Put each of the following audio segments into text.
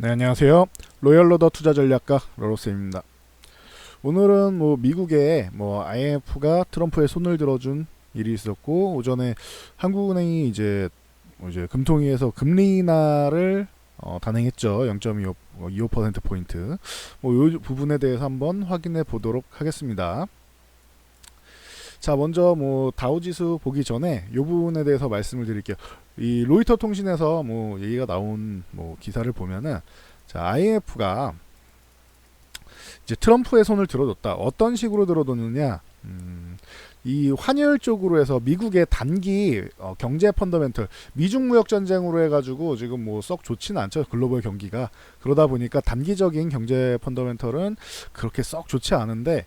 네, 안녕하세요. 로열로더 투자전략가 로로스입니다. 오늘은 미국의 IMF가 트럼프의 손을 들어준 일이 있었고, 오전에 한국은행이 이제 금통위에서 금리 인하를 단행했죠. 0.25% 포인트. 이 부분에 대해서 한번 확인해 보도록 하겠습니다. 자, 먼저 다우지수 보기 전에 이 부분에 대해서 말씀을 드릴게요. 이 로이터 통신에서 얘기가 나온 기사를 보면은, 자, IMF가 이제 트럼프의 손을 들어줬다. 어떤 식으로 들어줬느냐? 이 환율 쪽으로 해서 미국의 단기 경제 펀더멘털, 미중 무역 전쟁으로 해가지고 지금 썩 좋지는 않죠. 글로벌 경기가. 그러다 보니까 단기적인 경제 펀더멘털은 그렇게 썩 좋지 않은데,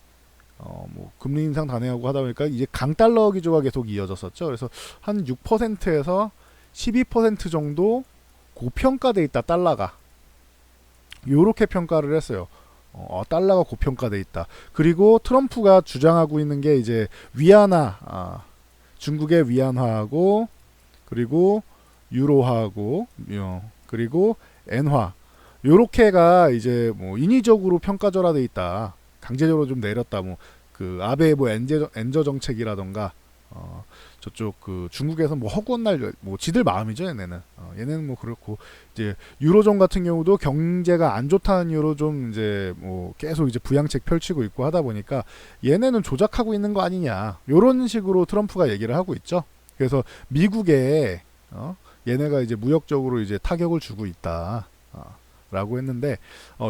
금리 인상 단행하고 하다 보니까 이제 강달러 기조가 계속 이어졌었죠. 그래서 한 6%에서 12% 정도 고평가돼 있다, 달러가. 요렇게 평가를 했어요. 달러가 고평가돼 있다. 그리고 트럼프가 주장하고 있는 게 이제 위안화, 중국의 위안화하고, 그리고 유로화하고, 그리고 엔화. 요렇게가 이제 인위적으로 평가절하돼 있다. 강제적으로 좀 내렸다. 그 아베의 엔저 정책이라던가, 저쪽 그 중국에서 허구한 날 지들 마음이죠. 얘네는 그렇고, 이제 유로존 같은 경우도 경제가 안 좋다는 이유로 좀 이제 계속 이제 부양책 펼치고 있고 하다 보니까 얘네는 조작하고 있는 거 아니냐, 요런 식으로 트럼프가 얘기를 하고 있죠. 그래서 미국에 얘네가 이제 무역적으로 이제 타격을 주고 있다, 라고 했는데,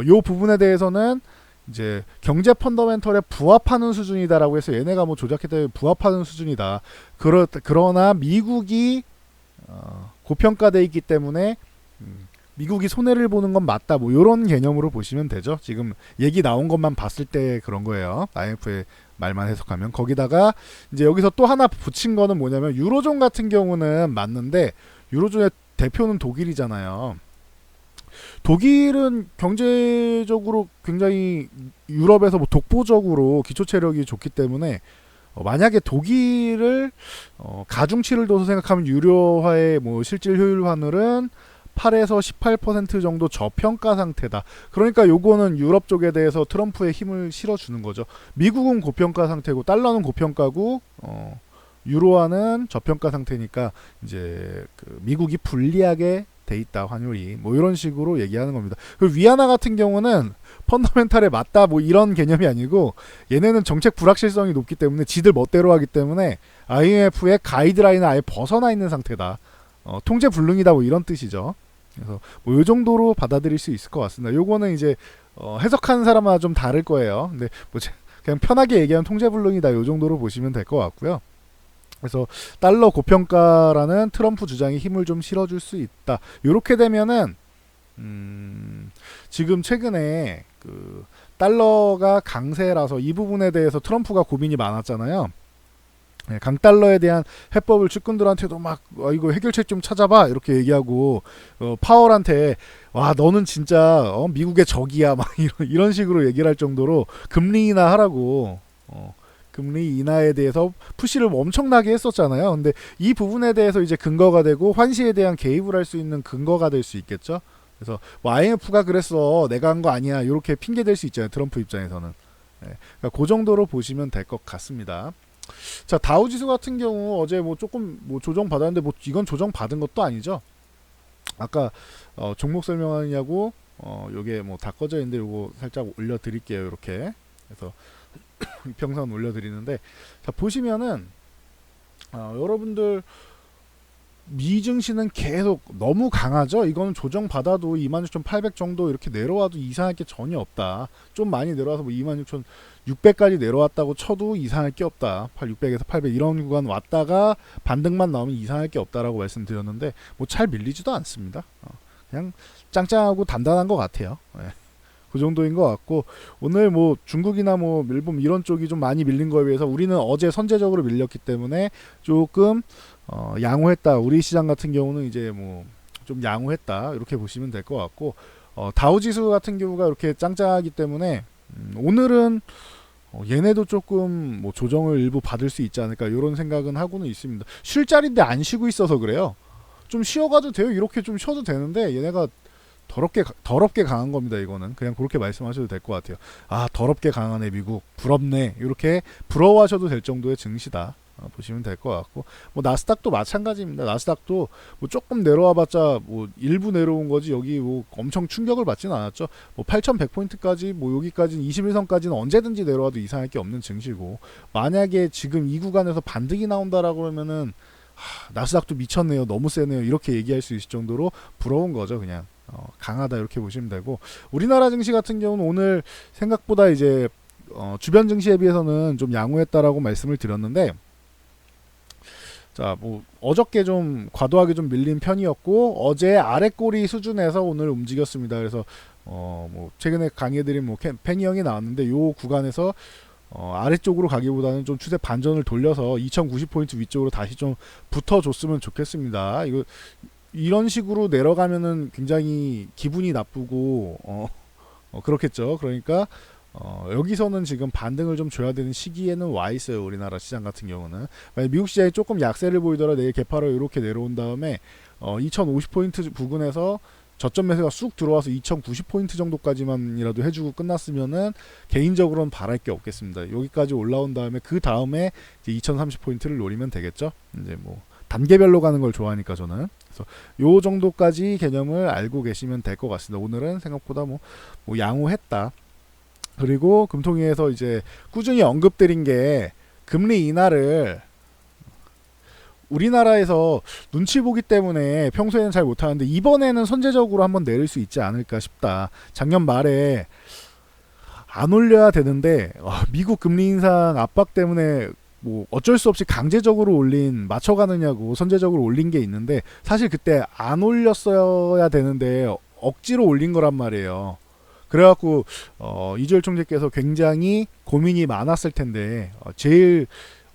요 부분에 대해서는 이제 경제 펀더멘털에 부합하는 수준이다라고 해서 얘네가 조작했다 부합하는 수준이다. 그러나 미국이 고평가돼 있기 때문에 미국이 손해를 보는 건 맞다. 이런 개념으로 보시면 되죠. 지금 얘기 나온 것만 봤을 때 그런 거예요. IMF의 말만 해석하면. 거기다가 이제 여기서 또 하나 붙인 거는 뭐냐면, 유로존 같은 경우는 맞는데 유로존의 대표는 독일이잖아요. 독일은 경제적으로 굉장히 유럽에서 독보적으로 기초 체력이 좋기 때문에, 만약에 독일을 가중치를 둬서 생각하면 유료화의 실질 효율 환율은 8에서 18% 정도 저평가 상태다. 그러니까 요거는 유럽 쪽에 대해서 트럼프의 힘을 실어주는 거죠. 미국은 고평가 상태고 달러는 고평가고 유로화는 저평가 상태니까 이제 그 미국이 불리하게 돼 있다, 환율이. 이런 식으로 얘기하는 겁니다. 그리고 위안화 같은 경우는 펀더멘탈에 맞다 이런 개념이 아니고, 얘네는 정책 불확실성이 높기 때문에 지들 멋대로 하기 때문에 IMF의 가이드라인을 아예 벗어나 있는 상태다. 통제 불능이다, 이런 뜻이죠. 그래서 요 정도로 받아들일 수 있을 것 같습니다. 요거는 이제 해석하는 사람마다 좀 다를 거예요. 근데 그냥 편하게 얘기하면 통제 불능이다, 요 정도로 보시면 될 것 같고요. 그래서 달러 고평가라는 트럼프 주장이 힘을 좀 실어줄 수 있다. 이렇게 되면은 지금 최근에 그 달러가 강세라서 이 부분에 대해서 트럼프가 고민이 많았잖아요. 강달러에 대한 해법을 측근들한테도 이거 해결책 좀 찾아봐, 이렇게 얘기하고, 파월한테 와, 너는 진짜 미국의 적이야, 이런 식으로 얘기를 할 정도로 금리 인하 하라고, 금리 인하에 대해서 푸시를 엄청나게 했었잖아요. 근데 이 부분에 대해서 이제 근거가 되고 환시에 대한 개입을 할 수 있는 근거가 될 수 있겠죠. 그래서 IMF가 그랬어, 내가 한 거 아니야, 이렇게 핑계 댈 수 있잖아요, 트럼프 입장에서는. 그러니까 그 정도로 보시면 될 것 같습니다. 자, 다우지수 같은 경우 어제 조금 조정 받았는데 이건 조정 받은 것도 아니죠. 아까 종목 설명하느냐고 요게 다 꺼져 있는데 요거 살짝 올려드릴게요. 이렇게 그래서 평선 올려드리는데, 자, 보시면은 여러분들 미증시는 계속 너무 강하죠. 이거는 조정 받아도 26,800 정도 이렇게 내려와도 이상할 게 전혀 없다. 좀 많이 내려와서 26,600까지 내려왔다고 쳐도 이상할 게 없다. 600에서 800 이런 구간 왔다가 반등만 나오면 이상할 게 없다라고 말씀드렸는데, 잘 밀리지도 않습니다. 그냥 짱짱하고 단단한 것 같아요. 그 정도인 것 같고, 오늘 중국이나 일본 이런 쪽이 좀 많이 밀린 거에 비해서 우리는 어제 선제적으로 밀렸기 때문에 조금 양호했다. 우리 시장 같은 경우는 이제 좀 양호했다, 이렇게 보시면 될 것 같고, 다우지수 같은 경우가 이렇게 짱짱하기 때문에 오늘은 얘네도 조금 조정을 일부 받을 수 있지 않을까, 이런 생각은 하고는 있습니다. 쉴 자리인데 안 쉬고 있어서 그래요. 좀 쉬어가도 돼요. 이렇게 좀 쉬어도 되는데 얘네가 더럽게 강한 겁니다. 이거는 그냥 그렇게 말씀하셔도 될 것 같아요. 아, 더럽게 강하네 미국, 부럽네, 이렇게 부러워하셔도 될 정도의 증시다. 보시면 될 것 같고, 뭐 나스닥도 마찬가지입니다. 나스닥도 뭐 조금 내려와봤자 뭐 일부 내려온 거지, 여기 뭐 엄청 충격을 받지는 않았죠. 뭐 8,100포인트까지, 뭐 여기까지는 21선까지는 언제든지 내려와도 이상할 게 없는 증시고, 만약에 지금 이 구간에서 반등이 나온다라고 그러면은 나스닥도 미쳤네요, 너무 세네요, 이렇게 얘기할 수 있을 정도로 부러운 거죠. 그냥 강하다, 이렇게 보시면 되고, 우리나라 증시 같은 경우는 오늘 생각보다 이제 주변 증시에 비해서는 좀 양호했다라고 말씀을 드렸는데, 자, 뭐 어저께 좀 과도하게 좀 밀린 편이었고, 어제 아래꼬리 수준에서 오늘 움직였습니다. 그래서 뭐 최근에 강의해드린 뭐 페니 형이 나왔는데, 요 구간에서 아래쪽으로 가기보다는 좀 추세 반전을 돌려서 2090포인트 위쪽으로 다시 좀 붙어줬으면 좋겠습니다. 이거 이런 식으로 내려가면은 굉장히 기분이 나쁘고 그렇겠죠. 그러니까 여기서는 지금 반등을 좀 줘야 되는 시기에는 와 있어요. 우리나라 시장 같은 경우는 만약 미국 시장이 조금 약세를 보이더라 내일 개파로 이렇게 내려온 다음에 2050포인트 부근에서 저점 매수가 쑥 들어와서 2090포인트 정도까지만이라도 해주고 끝났으면은 개인적으로는 바랄 게 없겠습니다. 여기까지 올라온 다음에 그 다음에 이제 2030포인트를 노리면 되겠죠. 이제 뭐 단계별로 가는 걸 좋아하니까 저는. 그래서 요 정도까지 개념을 알고 계시면 될 것 같습니다. 오늘은 생각보다 뭐 양호했다. 그리고 금통위에서 이제 꾸준히 언급드린 게, 금리 인하를 우리나라에서 눈치 보기 때문에 평소에는 잘 못하는데 이번에는 선제적으로 한번 내릴 수 있지 않을까 싶다. 작년 말에 안 올려야 되는데 미국 금리 인상 압박 때문에 뭐 어쩔 수 없이 강제적으로 맞춰가느냐고 선제적으로 올린 게 있는데, 사실 그때 안 올렸어야 되는데 억지로 올린 거란 말이에요. 그래갖고 이주열 총재께서 굉장히 고민이 많았을 텐데, 제일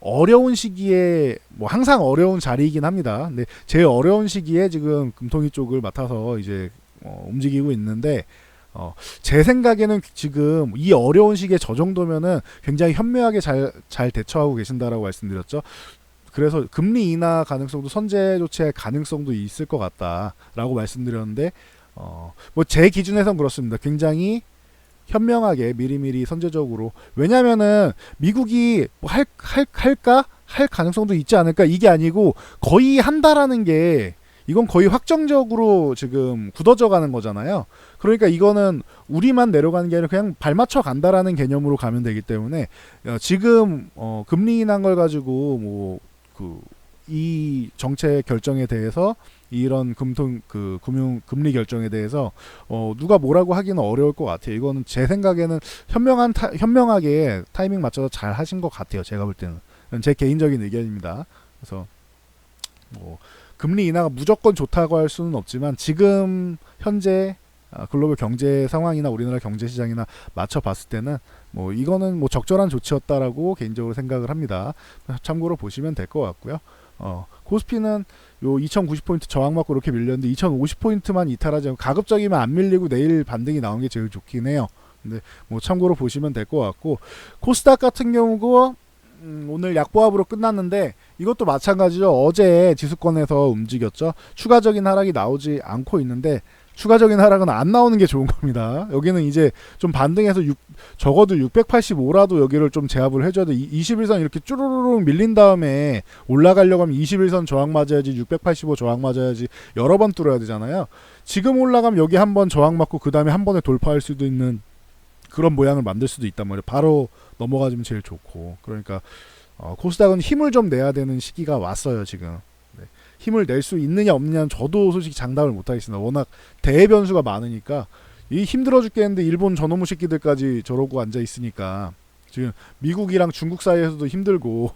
어려운 시기에, 뭐 항상 어려운 자리이긴 합니다. 근데 제일 어려운 시기에 지금 금통위 쪽을 맡아서 이제 움직이고 있는데, 제 생각에는 지금 이 어려운 시기에 저 정도면은 굉장히 현명하게 잘 대처하고 계신다라고 말씀드렸죠. 그래서 금리 인하 가능성도, 선제 조치할 가능성도 있을 것 같다라고 말씀드렸는데, 뭐 제 기준에선 그렇습니다. 굉장히 현명하게 미리미리 선제적으로. 왜냐면은 미국이 뭐 할까? 할 가능성도 있지 않을까? 이게 아니고 거의 한다라는 게, 이건 거의 확정적으로 지금 굳어져 가는 거잖아요. 그러니까 이거는 우리만 내려가는 게 아니라 그냥 발맞춰 간다라는 개념으로 가면 되기 때문에, 지금 금리 인한 걸 가지고 뭐 이 정책 결정에 대해서, 이런 금융 금리 결정에 대해서 누가 뭐라고 하기는 어려울 것 같아요. 이거는 제 생각에는 현명하게 타이밍 맞춰서 잘 하신 것 같아요. 제가 볼 때는. 제 개인적인 의견입니다. 그래서 뭐 금리 인하가 무조건 좋다고 할 수는 없지만, 지금 현재 글로벌 경제 상황이나 우리나라 경제 시장이나 맞춰 봤을 때는 뭐 이거는 뭐 적절한 조치였다라고 개인적으로 생각을 합니다. 참고로 보시면 될 것 같고요. 코스피는 요 2090포인트 저항 맞고 이렇게 밀렸는데 2050포인트만 이탈하지 않고 가급적이면 안 밀리고 내일 반등이 나온 게 제일 좋긴 해요. 근데 뭐 참고로 보시면 될 것 같고, 코스닥 같은 경우고 오늘 약보합으로 끝났는데, 이것도 마찬가지죠. 어제 지수권에서 움직였죠. 추가적인 하락이 나오지 않고 있는데, 추가적인 하락은 안 나오는 게 좋은 겁니다. 여기는 이제 좀 반등해서 적어도 685라도 여기를 좀 제압을 해줘야 돼. 21선 이렇게 쭈루루룩 밀린 다음에 올라가려고 하면 21선 저항 맞아야지, 685 저항 맞아야지, 여러 번 뚫어야 되잖아요. 지금 올라가면 여기 한번 저항 맞고 그 다음에 한 번에 돌파할 수도 있는 그런 모양을 만들 수도 있단 말이에요. 바로 넘어가주면 제일 좋고. 그러니까 코스닥은 힘을 좀 내야 되는 시기가 왔어요 지금. 네. 힘을 낼 수 있느냐 없느냐는 저도 솔직히 장담을 못하겠습니다. 워낙 대변수가 많으니까. 이 힘들어 죽겠는데 일본 저놈의 새끼들까지 저러고 앉아 있으니까, 지금 미국이랑 중국 사이에서도 힘들고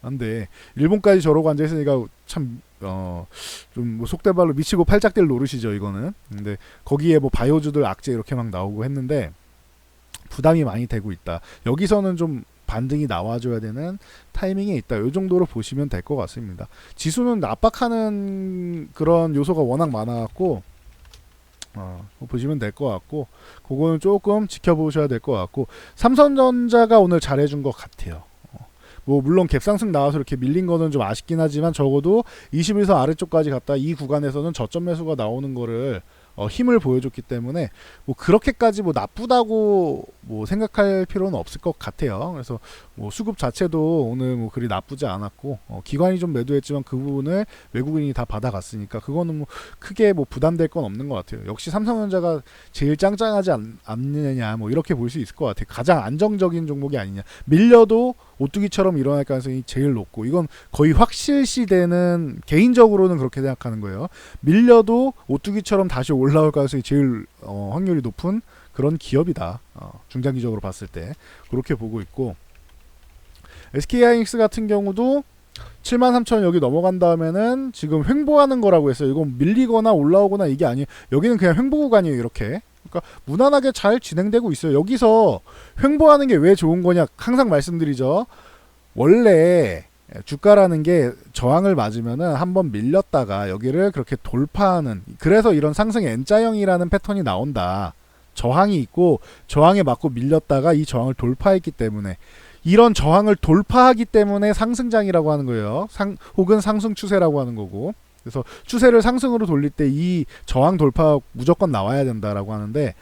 한데 일본까지 저러고 앉아 있으니까 참 좀 뭐 속된 말로 미치고 팔짝 뛸 노릇이죠 이거는. 근데 거기에 뭐 바이오주들 악재 이렇게 막 나오고 했는데 부담이 많이 되고 있다. 여기서는 좀 반등이 나와줘야 되는 타이밍에 있다. 이 정도로 보시면 될 것 같습니다. 지수는 압박하는 그런 요소가 워낙 많아갖고 보시면 될 것 같고, 그거는 조금 지켜보셔야 될 것 같고, 삼성전자가 오늘 잘해준 것 같아요. 뭐 물론 갭상승 나와서 이렇게 밀린 거는 좀 아쉽긴 하지만, 적어도 21선 아래쪽까지 갔다 이 구간에서는 저점 매수가 나오는 거를 힘을 보여줬기 때문에 뭐 그렇게까지 뭐 나쁘다고 뭐 생각할 필요는 없을 것 같아요. 그래서 뭐 수급 자체도 오늘 뭐 그리 나쁘지 않았고 기관이 좀 매도했지만 그 부분을 외국인이 다 받아갔으니까 그거는 뭐 크게 뭐 부담될 건 없는 것 같아요. 역시 삼성전자가 제일 짱짱하지 않느냐 뭐 이렇게 볼 수 있을 것 같아요. 가장 안정적인 종목이 아니냐. 밀려도 오뚜기처럼 일어날 가능성이 제일 높고 이건 거의 확실시되는, 개인적으로는 그렇게 생각하는 거예요. 밀려도 오뚜기처럼 다시 올라올 가능성이 제일 확률이 높은 그런 기업이다. 중장기적으로 봤을 때 그렇게 보고 있고, SK하이닉스 같은 경우도 73,000 여기 넘어간 다음에는 지금 횡보하는 거라고 했어요. 이건 밀리거나 올라오거나 이게 아니에요. 여기는 그냥 횡보 구간이에요. 이렇게. 그러니까 무난하게 잘 진행되고 있어요. 여기서 횡보하는 게 왜 좋은 거냐 항상 말씀드리죠. 원래 주가라는 게 저항을 맞으면은 한번 밀렸다가 여기를 그렇게 돌파하는, 그래서 이런 상승 N자형이라는 패턴이 나온다. 저항이 있고 저항에 맞고 밀렸다가 이 저항을 돌파했기 때문에, 이런 저항을 돌파하기 때문에 상승장이라고 하는 거예요. 혹은 상승 추세라고 하는 거고, 그래서 추세를 상승으로 돌릴 때 이 저항 돌파 무조건 나와야 된다라고 하는데,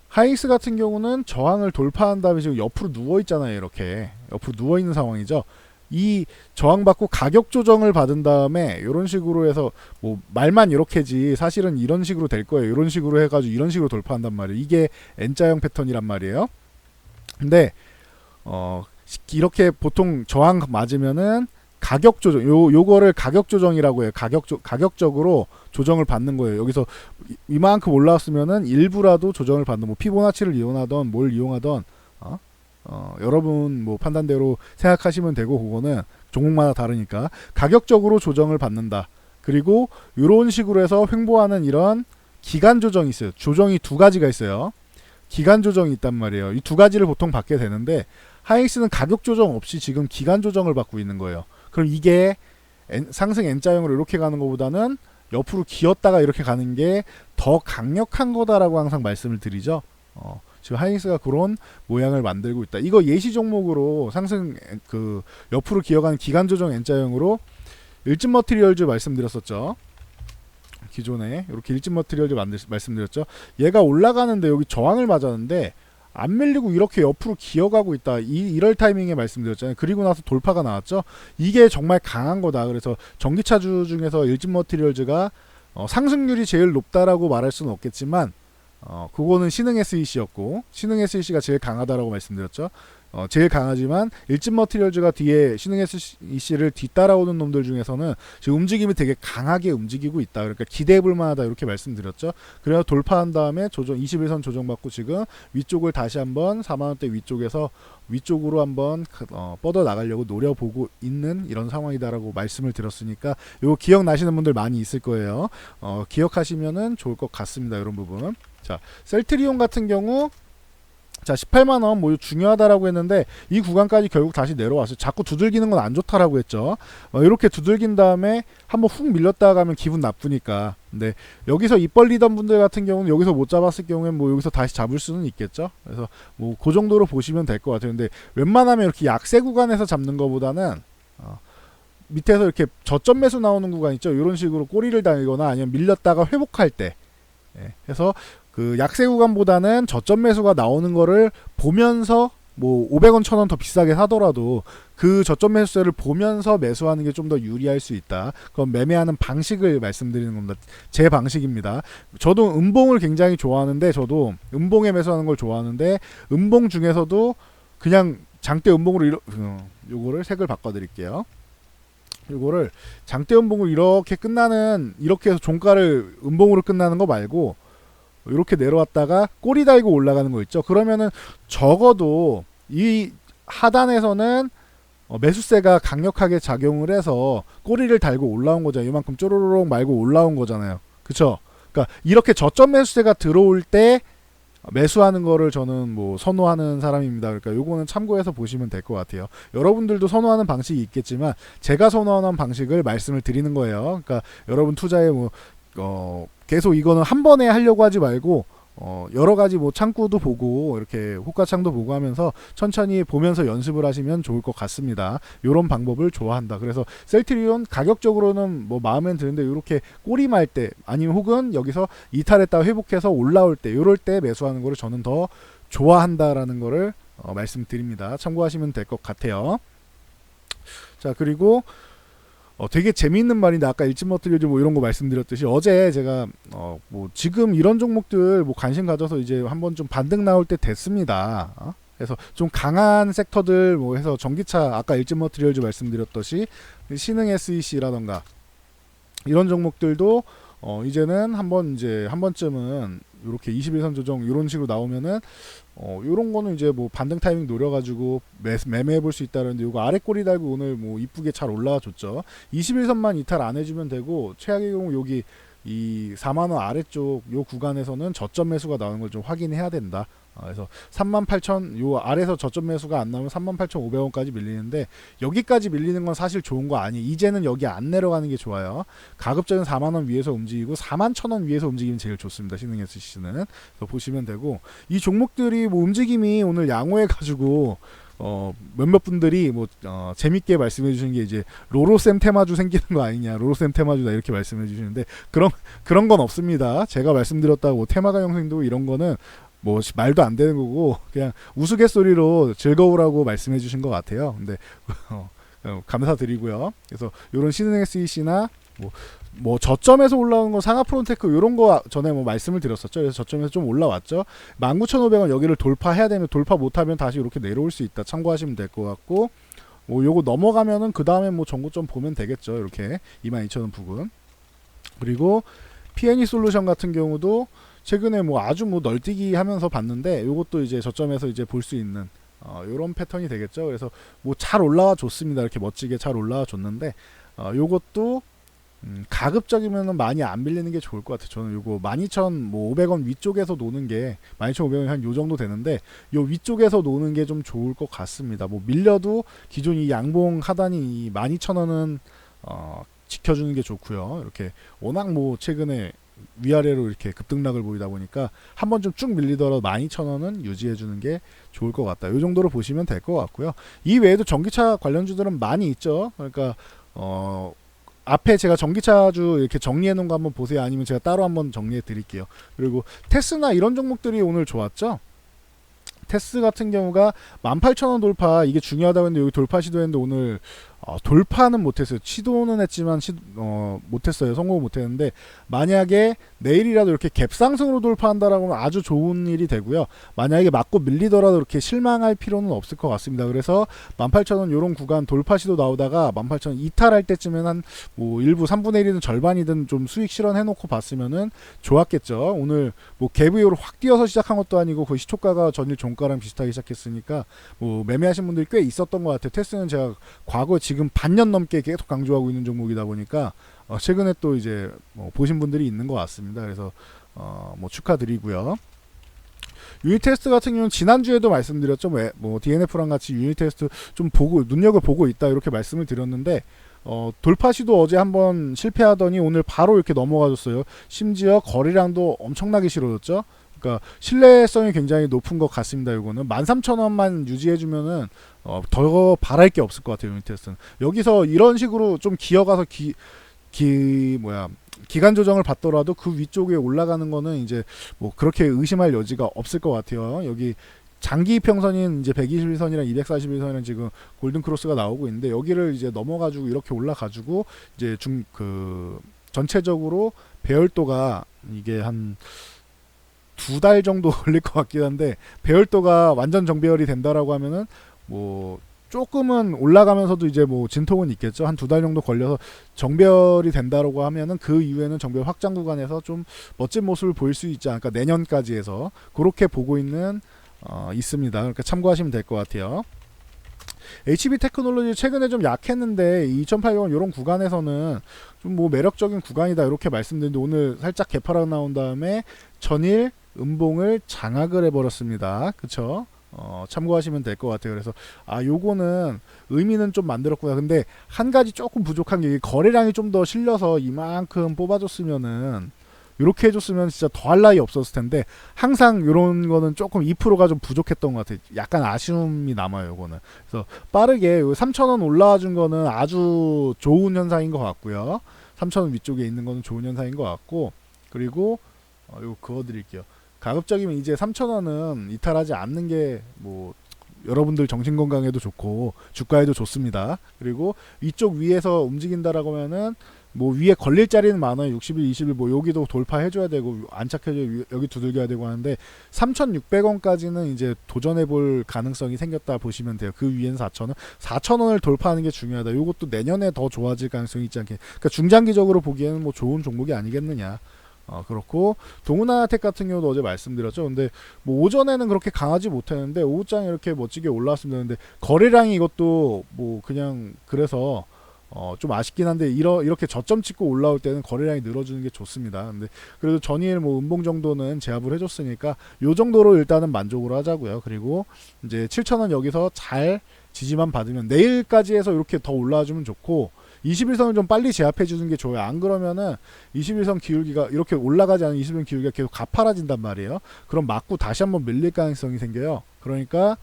하이닉스 같은 경우는 저항을 돌파한 다음에 지금 옆으로 누워 있잖아요. 이렇게 옆으로 누워 있는 상황이죠. 이 저항받고 가격 조정을 받은 다음에 이런 식으로 해서 뭐 말만 이렇게지 사실은 이런 식으로 될 거예요. 이런 식으로 해가지고 이런 식으로 돌파한단 말이에요. 이게 N자형 패턴이란 말이에요. 근데 이렇게 보통 저항 맞으면은 가격 조정, 요거를 가격 조정이라고 해요. 가격적으로 조정을 받는 거예요. 여기서 이만큼 올라왔으면은 일부라도 조정을 받는, 뭐 피보나치를 이용하던 뭘 이용하던 여러분 뭐 판단대로 생각하시면 되고, 그거는 종목마다 다르니까 가격적으로 조정을 받는다. 그리고 이런 식으로 해서 횡보하는 이런 기간 조정이 있어요. 조정이 두 가지가 있어요. 기간 조정이 있단 말이에요. 이 두 가지를 보통 받게 되는데, 하이닉스는 가격 조정 없이 지금 기간 조정을 받고 있는 거예요. 그럼 이게 상승 N자형으로 이렇게 가는 것보다는 옆으로 기었다가 이렇게 가는 게 더 강력한 거다라고 항상 말씀을 드리죠. 지금 하이닉스가 그런 모양을 만들고 있다. 이거 예시 종목으로 상승 옆으로 기어가는 기간 조정 N자형으로 일진 머티리얼즈 말씀드렸었죠. 기존에 이렇게 일진 머티리얼즈 말씀드렸죠. 얘가 올라가는데 여기 저항을 맞았는데 안 밀리고 이렇게 옆으로 기어가고 있다. 이럴 타이밍에 말씀드렸잖아요. 그리고 나서 돌파가 나왔죠. 이게 정말 강한 거다. 그래서 전기차주 중에서 일진 머티리얼즈가 상승률이 제일 높다라고 말할 수는 없겠지만 그거는 신흥 SEC였고, 신흥 SEC가 제일 강하다라고 말씀드렸죠. 제일 강하지만 일진 머티리얼즈가 뒤에 신흥 SEC를 뒤따라오는 놈들 중에서는 지금 움직임이 되게 강하게 움직이고 있다. 그러니까 기대해볼 만하다 이렇게 말씀드렸죠. 그래서 돌파한 다음에 조정 21선 조정받고 지금 위쪽을 다시 한번 4만원대 위쪽에서 위쪽으로 한번 뻗어 나가려고 노려보고 있는 이런 상황이다라고 말씀을 드렸으니까 요거 기억나시는 분들 많이 있을 거예요. 기억하시면은 좋을 것 같습니다. 이런 부분. 자, 셀트리온 같은 경우 자 18만원 뭐 중요하다라고 했는데 이 구간까지 결국 다시 내려왔어요. 자꾸 두들기는 건 안 좋다라고 했죠. 이렇게 두들긴 다음에 한번 훅 밀렸다가 가면 기분 나쁘니까. 근데 여기서 입 벌리던 분들 같은 경우는 여기서 못 잡았을 경우엔 뭐 여기서 다시 잡을 수는 있겠죠. 그래서 뭐 그 정도로 보시면 될 것 같아요. 근데 웬만하면 이렇게 약세 구간에서 잡는 것보다는 밑에서 이렇게 저점 매수 나오는 구간 있죠. 이런 식으로 꼬리를 달거나 아니면 밀렸다가 회복할 때 해서 그 약세 구간보다는 저점 매수가 나오는 거를 보면서 뭐 500원 1000원 더 비싸게 사더라도 그 저점 매수세를 보면서 매수하는 게 좀 더 유리할 수 있다. 그럼 매매하는 방식을 말씀드리는 겁니다. 제 방식입니다. 저도 음봉을 굉장히 좋아하는데, 저도 음봉에 매수하는 걸 좋아하는데, 음봉 중에서도 그냥 장대 음봉으로 요거를 색을 바꿔드릴게요. 요거를 장대 음봉으로 이렇게 끝나는, 이렇게 해서 종가를 음봉으로 끝나는 거 말고 이렇게 내려왔다가 꼬리 달고 올라가는 거 있죠. 그러면은 적어도 이 하단에서는 매수세가 강력하게 작용을 해서 꼬리를 달고 올라온 거잖아요. 이만큼 쪼로로록 말고 올라온 거잖아요. 그쵸? 그러니까 이렇게 저점 매수세가 들어올 때 매수하는 거를 저는 뭐 선호하는 사람입니다. 그러니까 요거는 참고해서 보시면 될 것 같아요. 여러분들도 선호하는 방식이 있겠지만 제가 선호하는 방식을 말씀을 드리는 거예요. 그러니까 여러분 투자에 뭐 계속 이거는 한 번에 하려고 하지 말고 여러 가지 뭐 창구도 보고 이렇게 호가창도 보고 하면서 천천히 보면서 연습을 하시면 좋을 것 같습니다. 이런 방법을 좋아한다. 그래서 셀트리온 가격적으로는 뭐 마음에 드는데 이렇게 꼬리말 때 아니면 혹은 여기서 이탈했다 회복해서 올라올 때 이럴 때 매수하는 거를 저는 더 좋아한다라는 거를 말씀드립니다. 참고하시면 될 것 같아요. 자, 그리고 되게 재미있는 말인데 아까 일진머트리얼즈 뭐 이런 거 말씀드렸듯이 어제 제가 뭐 지금 이런 종목들 뭐 관심 가져서 이제 한번 좀 반등 나올 때 됐습니다. 그래서 좀 강한 섹터들 뭐 해서 전기차 아까 일진머트리얼즈 말씀드렸듯이 신흥 SEC라던가 이런 종목들도 이제는 한 번쯤은 이렇게 21선 조정 이런 식으로 나오면은 요런 거는 이제 뭐 반등 타이밍 노려가지고 매매해 볼 수 있다는데 요거 아래 꼬리 달고 오늘 뭐 이쁘게 잘 올라와 줬죠. 21선만 이탈 안 해주면 되고 최악의 경우 여기 이 4만원 아래쪽 요 구간에서는 저점 매수가 나오는 걸 좀 확인해야 된다. 그래서 38,000 요 아래에서 저점 매수가 안 나오면 38,500원까지 밀리는데 여기까지 밀리는 건 사실 좋은 거 아니. 이제는 여기 안 내려가는 게 좋아요. 가급적인 4만원 위에서 움직이고 41,000원 위에서 움직이면 제일 좋습니다. 신흥 SC는. 그래서 보시면 되고 이 종목들이 뭐 움직임이 오늘 양호해 가지고 몇몇 분들이 뭐 재밌게 말씀해 주시는 게 이제 로로셈 테마주 생기는 거 아니냐, 로로셈 테마주다 이렇게 말씀해 주시는데 그런 건 없습니다. 제가 말씀드렸다고 테마가 형성되고 이런 거는 뭐 말도 안 되는 거고 그냥 우스갯소리로 즐거우라고 말씀해 주신 것 같아요. 근데 감사드리고요. 그래서 이런 신흥 SEC나 뭐 저점에서 올라온 거 상하 프론테크 이런 거 전에 뭐 말씀을 드렸었죠. 그래서 저점에서 좀 올라왔죠. 19,500원 여기를 돌파해야 되면 돌파 못하면 다시 이렇게 내려올 수 있다. 참고하시면 될 것 같고 뭐 요거 넘어가면은 그 다음에 뭐 전고점 보면 되겠죠. 이렇게 22,000원 부근. 그리고 P&E 솔루션 같은 경우도 최근에 뭐 아주 뭐 널뛰기 하면서 봤는데 요것도 이제 저점에서 이제 볼 수 있는 요런 패턴이 되겠죠. 그래서 뭐 잘 올라와 줬습니다. 이렇게 멋지게 잘 올라와 줬는데 요것도 가급적이면 많이 안 밀리는 게 좋을 것 같아요. 저는 요거 12,500원 위쪽에서 노는 게 12,500원 한 요 정도 되는데 요 위쪽에서 노는 게 좀 좋을 것 같습니다. 뭐 밀려도 기존 이 양봉 하단이 이 12,000원은 지켜주는 게 좋고요. 이렇게 워낙 뭐 최근에 위아래로 이렇게 급등락을 보이다 보니까 한번 좀 쭉 밀리더라도 12,000원은 유지해주는 게 좋을 것 같다. 이 정도로 보시면 될 것 같고요. 이 외에도 전기차 관련주들은 많이 있죠. 그러니까 앞에 제가 전기차주 이렇게 정리해 놓은 거 한번 보세요. 아니면 제가 따로 한번 정리해 드릴게요. 그리고 테스나 이런 종목들이 오늘 좋았죠. 테스 같은 경우가 18,000원 돌파 이게 중요하다고 했는데 여기 돌파 시도했는데 오늘 돌파는 못했어요. 시도는 했지만 못했어요. 성공을 못했는데 만약에 내일이라도 이렇게 갭상승으로 돌파한다라고 하면 아주 좋은 일이 되고요. 만약에 맞고 밀리더라도 이렇게 실망할 필요는 없을 것 같습니다. 그래서 18,000원 이런 구간 돌파 시도 나오다가 18,000원 이탈할 때쯤엔 한 뭐 일부 3분의 1이든 절반이든 좀 수익 실현해놓고 봤으면은 좋았겠죠. 오늘 뭐 갭 이후로 확 뛰어서 시작한 것도 아니고 거의 시초가가 전일 종가랑 비슷하게 시작했으니까 뭐 매매하신 분들이 꽤 있었던 것 같아요. 테스는 제가 과거 지금 반년 넘게 계속 강조하고 있는 종목이다 보니까 최근에 또 이제 뭐 보신 분들이 있는 것 같습니다. 그래서 뭐 축하드리고요. 유닛 테스트 같은 경우는 지난주에도 말씀드렸죠. 뭐 DNF랑 같이 유닛 테스트 좀 보고 눈여겨보고 있다 이렇게 말씀을 드렸는데 돌파 시도 어제 한번 실패하더니 오늘 바로 이렇게 넘어가줬어요. 심지어 거래량도 엄청나게 실어졌죠. 그러니까 신뢰성이 굉장히 높은 것 같습니다. 이거는 13,000원만 유지해주면은 더 바랄 게 없을 것 같아요. 유닛 테스트는 여기서 이런 식으로 좀 기어가서 기간 조정을 받더라도 그 위쪽에 올라가는 거는 이제 뭐 그렇게 의심할 여지가 없을 것 같아요. 여기 장기 평선인 이제 121선이랑 241선이랑 지금 골든 크로스가 나오고 있는데 여기를 이제 넘어가지고 이렇게 올라가지고 이제 전체적으로 배열도가 이게 한 2달 정도 걸릴 것 같긴 한데 배열도가 완전 정배열이 된다라고 하면은 뭐 조금은 올라가면서도 이제 뭐 진통은 있겠죠. 한 2달 정도 걸려서 정배열이 된다라고 하면은 그 이후에는 정배열 확장 구간에서 좀 멋진 모습을 보일 수 있지 않을까. 내년까지 해서 그렇게 보고 있습니다. 그러니까 참고하시면 될 것 같아요. HB 테크놀로지 최근에 좀 약했는데 2,800원 이런 구간에서는 좀 뭐 매력적인 구간이다 이렇게 말씀드렸는데 오늘 살짝 개파락 나온 다음에 전일 음봉을 장악을 해버렸습니다. 그쵸? 참고하시면 될 것 같아요. 그래서 요거는 의미는 좀 만들었구나. 근데 한 가지 조금 부족한 게 거래량이 좀 더 실려서 이만큼 뽑아줬으면은 이렇게 해줬으면 진짜 더할 나위 없었을 텐데 항상 이런 거는 조금 2%가 좀 부족했던 것 같아요. 약간 아쉬움이 남아요. 이거는. 그래서 빠르게 3,000원 올라와 준 거는 아주 좋은 현상인 것 같고요. 3,000원 위쪽에 있는 거는 좋은 현상인 것 같고, 그리고 이거 그어드릴게요. 가급적이면 이제 3,000원은 이탈하지 않는 게 뭐 여러분들 정신건강에도 좋고 주가에도 좋습니다. 그리고 이쪽 위에서 움직인다라고 하면은 뭐 위에 걸릴 자리는 많아요. 60일, 20일 뭐 여기도 돌파해줘야 되고 안착해줘 여기 두들겨야 되고 하는데 3,600원까지는 이제 도전해볼 가능성이 생겼다 보시면 돼요. 그 위에는 4,000원, 4,000원을 돌파하는 게 중요하다. 이것도 내년에 더 좋아질 가능성이 있지 않게. 그러니까 중장기적으로 보기에는 뭐 좋은 종목이 아니겠느냐. 그렇고 동은하텍 같은 경우도 어제 말씀드렸죠. 근데 뭐 오전에는 그렇게 강하지 못했는데 오후장에 이렇게 멋지게 올라왔습니다. 근데 거래량이 이것도 뭐 그냥 그래서 좀 아쉽긴 한데 이렇게 저점 찍고 올라올 때는 거래량이 늘어주는 게 좋습니다. 근데 그래도 전일 뭐 음봉 정도는 제압을 해줬으니까 요 정도로 일단은 만족을 하자고요. 그리고 이제 7,000원 여기서 잘 지지만 받으면 내일까지 해서 이렇게 더 올라와주면 좋고 21선을 좀 빨리 제압해 주는 게 좋아요. 안 그러면은 21선 기울기가 이렇게 올라가지 않은 21선 기울기가 계속 가파라진단 말이에요. 그럼 맞고 다시 한번 밀릴 가능성이 생겨요. 그러니까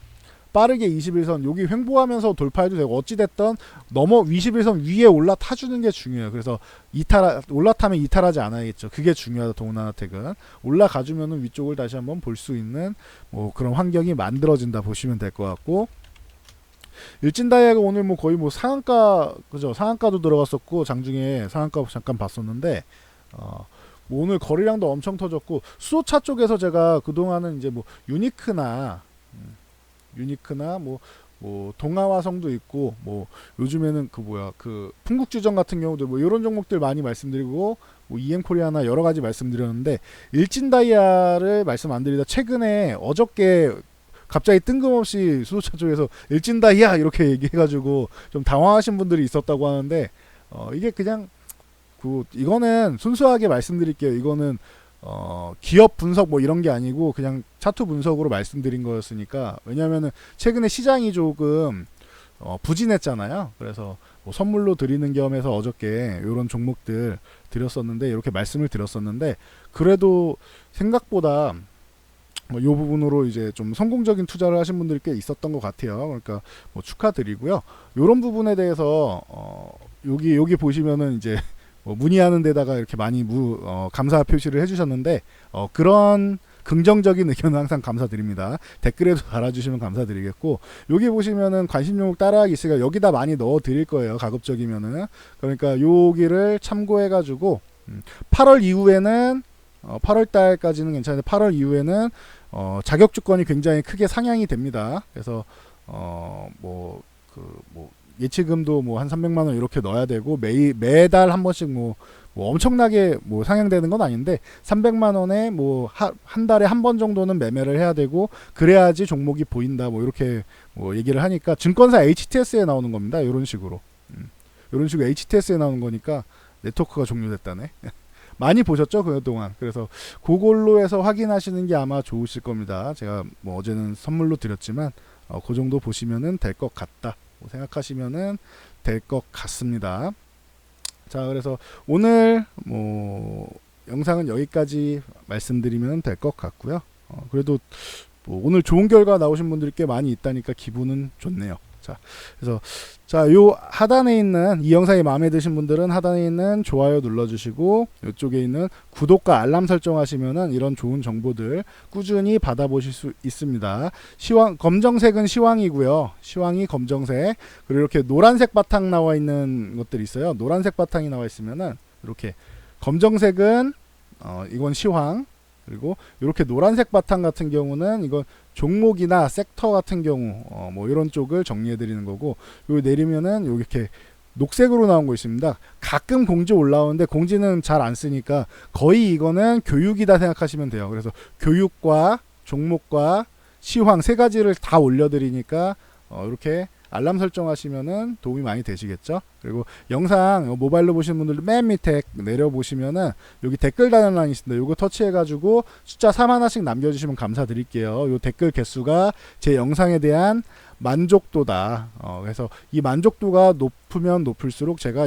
빠르게 21선 여기 횡보하면서 돌파해도 되고 어찌됐든 넘어 21선 위에 올라타주는 게 중요해요. 그래서 올라타면 이탈하지 않아야겠죠. 그게 중요하다. 동은하텍은 올라가주면은 위쪽을 다시 한번 볼 수 있는 뭐 그런 환경이 만들어진다 보시면 될 것 같고, 일진다이아가 오늘 뭐 거의 뭐 상한가, 그죠? 상한가도 들어갔었고 장중에 상한가 잠깐 봤었는데 뭐 오늘 거래량도 엄청 터졌고, 수소차 쪽에서 제가 그동안은 이제 뭐 유니크나 뭐 동아화성도 있고 뭐 요즘에는 그 풍국주정 같은 경우도 뭐 이런 종목들 많이 말씀드리고 뭐 EM코리아나 여러 가지 말씀드렸는데, 일진다이아를 말씀 안 드리다 최근에 어저께 갑자기 뜬금없이 수소차 쪽에서 일진다이아 이렇게 얘기해가지고 좀 당황하신 분들이 있었다고 하는데 이게 그냥 이거는 순수하게 말씀드릴게요. 이거는 기업 분석 뭐 이런 게 아니고 그냥 차트 분석으로 말씀드린 거였으니까. 왜냐면은 최근에 시장이 조금 부진했잖아요. 그래서 뭐 선물로 드리는 겸해서 어저께 이런 종목들 드렸었는데, 이렇게 말씀을 드렸었는데, 그래도 생각보다 이 부분으로 이제 좀 성공적인 투자를 하신 분들이 꽤 있었던 것 같아요. 그러니까 뭐 축하드리고요. 이런 부분에 대해서 여기 보시면은 이제 뭐 문의하는 데다가 이렇게 많이 감사 표시를 해주셨는데 그런 긍정적인 의견은 항상 감사드립니다. 댓글에도 달아주시면 감사드리겠고, 여기 보시면은 관심 종목 따라하기 있으니까 여기다 많이 넣어 드릴 거예요. 가급적이면은. 그러니까 여기를 참고해 가지고 8월 이후에는 8월 달까지는 괜찮은데 8월 이후에는 자격 조건이 굉장히 크게 상향이 됩니다. 그래서 뭐 예치금도 뭐 한 300만 원 이렇게 넣어야 되고 매달 한 번씩 뭐 엄청나게 뭐 상향되는 건 아닌데 300만 원에 뭐 한 달에 한 번 정도는 매매를 해야 되고 그래야지 종목이 보인다 뭐 이렇게 뭐 얘기를 하니까, 증권사 HTS에 나오는 겁니다. 이런 식으로 HTS에 나오는 거니까 네트워크가 종료됐다네. 많이 보셨죠 그동안. 그래서 그걸로 해서 확인하시는 게 아마 좋으실 겁니다. 제가 뭐 어제는 선물로 드렸지만 그 정도 보시면은 될 것 같다 생각하시면은 될 것 같습니다. 자, 그래서 오늘 뭐 영상은 여기까지 말씀드리면 될 것 같고요. 그래도 뭐 오늘 좋은 결과 나오신 분들이 꽤 많이 있다니까 기분은 좋네요. 자, 그래서 요 하단에 있는 이 영상이 마음에 드신 분들은 하단에 있는 좋아요 눌러주시고, 이쪽에 있는 구독과 알람 설정하시면은 이런 좋은 정보들 꾸준히 받아보실 수 있습니다. 검정색은 시황이고요. 시황이 검정색. 그리고 이렇게 노란색 바탕 나와 있는 것들이 있어요. 노란색 바탕이 나와 있으면은 이렇게 검정색은 이건 시황. 그리고 이렇게 노란색 바탕 같은 경우는 이건 종목이나 섹터 같은 경우 뭐 이런 쪽을 정리해 드리는 거고, 여기 내리면은 이렇게 녹색으로 나온 거 있습니다. 가끔 공지 올라오는데 공지는 잘 안 쓰니까 거의 이거는 교육이다 생각하시면 돼요. 그래서 교육과 종목과 시황 세 가지를 다 올려드리니까 이렇게 알람 설정하시면은 도움이 많이 되시겠죠. 그리고 영상 모바일로 보시는 분들 맨 밑에 내려보시면은 여기 댓글 단란이 있습니다. 요거 터치해 가지고 숫자 3 하나씩 남겨주시면 감사드릴게요. 요 댓글 개수가 제 영상에 대한 만족도다. 그래서 이 만족도가 높으면 높을수록 제가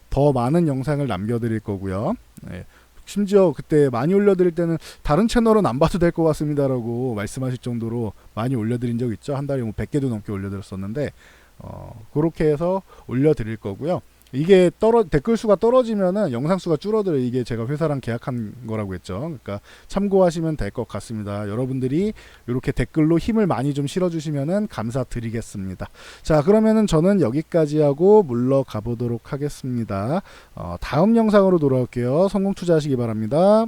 더 많은 영상을 남겨드릴 거고요. 네. 심지어 그때 많이 올려드릴 때는 다른 채널은 안 봐도 될 것 같습니다라고 말씀하실 정도로 많이 올려드린 적 있죠. 한 달에 뭐 100개도 넘게 올려드렸었는데 그렇게 해서 올려드릴 거고요. 이게 댓글 수가 떨어지면은 영상 수가 줄어들어요. 이게 제가 회사랑 계약한 거라고 했죠. 그러니까 참고하시면 될 것 같습니다. 여러분들이 이렇게 댓글로 힘을 많이 좀 실어주시면은 감사드리겠습니다. 자, 그러면은 저는 여기까지 하고 물러가 보도록 하겠습니다. 다음 영상으로 돌아올게요. 성공 투자하시기 바랍니다.